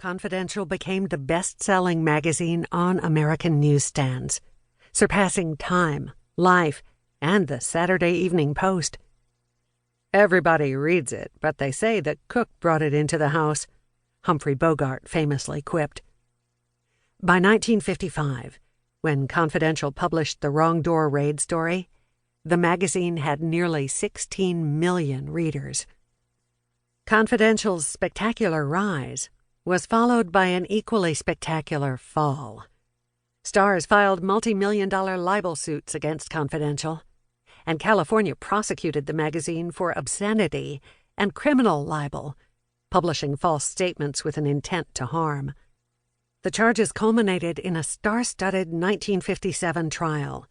Confidential became the best-selling magazine on American newsstands, surpassing Time, Life, and the Saturday Evening Post. Everybody reads it, but they say the cook brought it into the house, Humphrey Bogart famously quipped. By 1955, when Confidential published the Wrong Door raid story, the magazine had nearly 16 million readers. Confidential's spectacular rise was followed by an equally spectacular fall. Stars filed multi-million-dollar libel suits against Confidential, and California prosecuted the magazine for obscenity and criminal libel, publishing false statements with an intent to harm. The charges culminated in a star-studded 1957 trial,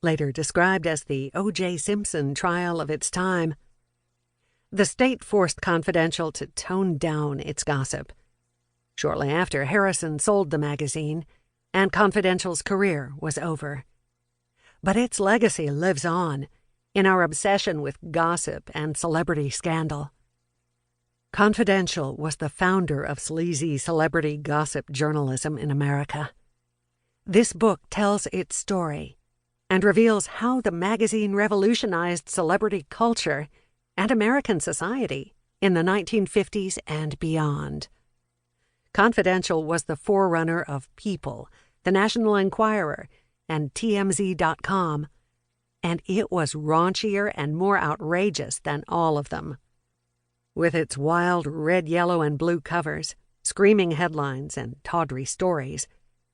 later described as the O.J. Simpson trial of its time. The state forced Confidential to tone down its gossip. Shortly after, Harrison sold the magazine, and Confidential's career was over. But its legacy lives on in our obsession with gossip and celebrity scandal. Confidential was the founder of sleazy celebrity gossip journalism in America. This book tells its story and reveals how the magazine revolutionized celebrity culture and American society in the 1950s and beyond. Confidential was the forerunner of People, the National Enquirer, and TMZ.com, and it was raunchier and more outrageous than all of them. With its wild red, yellow, and blue covers, screaming headlines, and tawdry stories,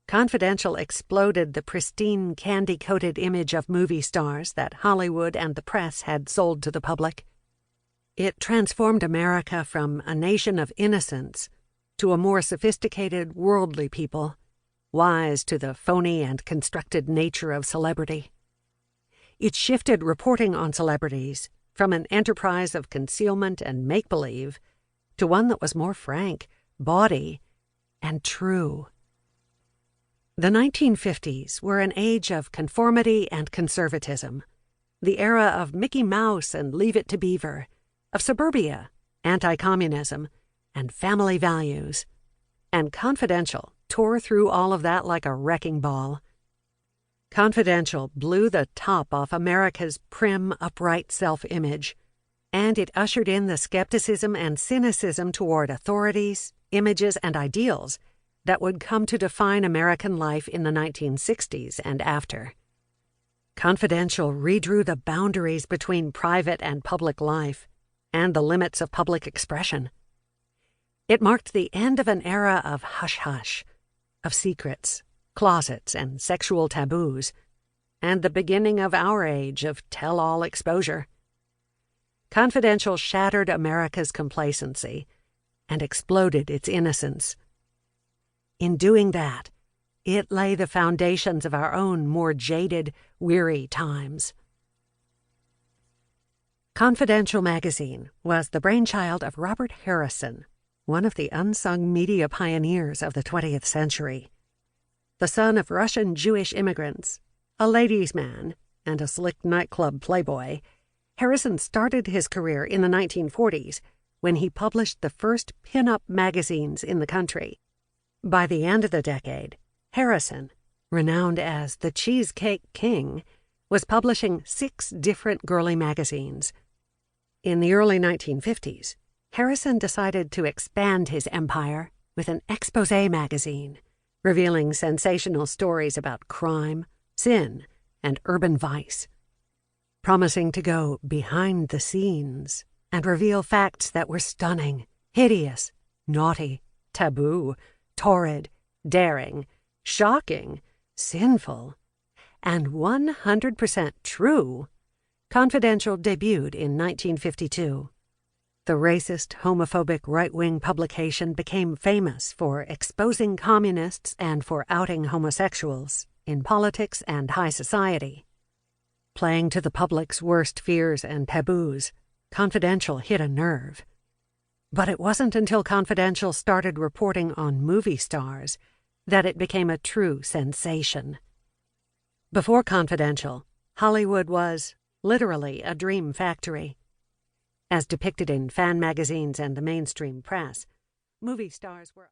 Confidential exploded the pristine, candy-coated image of movie stars that Hollywood and the press had sold to the public. It transformed America from a nation of innocents to a more sophisticated, worldly people, wise to the phony and constructed nature of celebrity. It shifted reporting on celebrities from an enterprise of concealment and make-believe to one that was more frank, bawdy, and true. The 1950s were an age of conformity and conservatism, the era of Mickey Mouse and Leave It to Beaver, of suburbia, anti-communism, and family values, and Confidential tore through all of that like a wrecking ball. Confidential blew the top off America's prim, upright self-image, and it ushered in the skepticism and cynicism toward authorities, images, and ideals that would come to define American life in the 1960s and after. Confidential redrew the boundaries between private and public life and the limits of public expression. It marked the end of an era of hush-hush, of secrets, closets, and sexual taboos, and the beginning of our age of tell-all exposure. Confidential shattered America's complacency and exploded its innocence. In doing that, it lay the foundations of our own more jaded, weary times. Confidential magazine was the brainchild of Robert Harrison, one of the unsung media pioneers of the 20th century. The son of Russian Jewish immigrants, a ladies' man, and a slick nightclub playboy, Harrison started his career in the 1940s when he published the first pin-up magazines in the country. By the end of the decade, Harrison, renowned as the Cheesecake King, was publishing 6 different girly magazines. In the early 1950s, Harrison decided to expand his empire with an exposé magazine, revealing sensational stories about crime, sin, and urban vice. Promising to go behind the scenes and reveal facts that were stunning, hideous, naughty, taboo, torrid, daring, shocking, sinful, and 100% true, Confidential debuted in 1952. The racist, homophobic right-wing publication became famous for exposing communists and for outing homosexuals in politics and high society. Playing to the public's worst fears and taboos, Confidential hit a nerve. But it wasn't until Confidential started reporting on movie stars that it became a true sensation. Before Confidential, Hollywood was, literally, a dream factory. As depicted in fan magazines and the mainstream press, movie stars were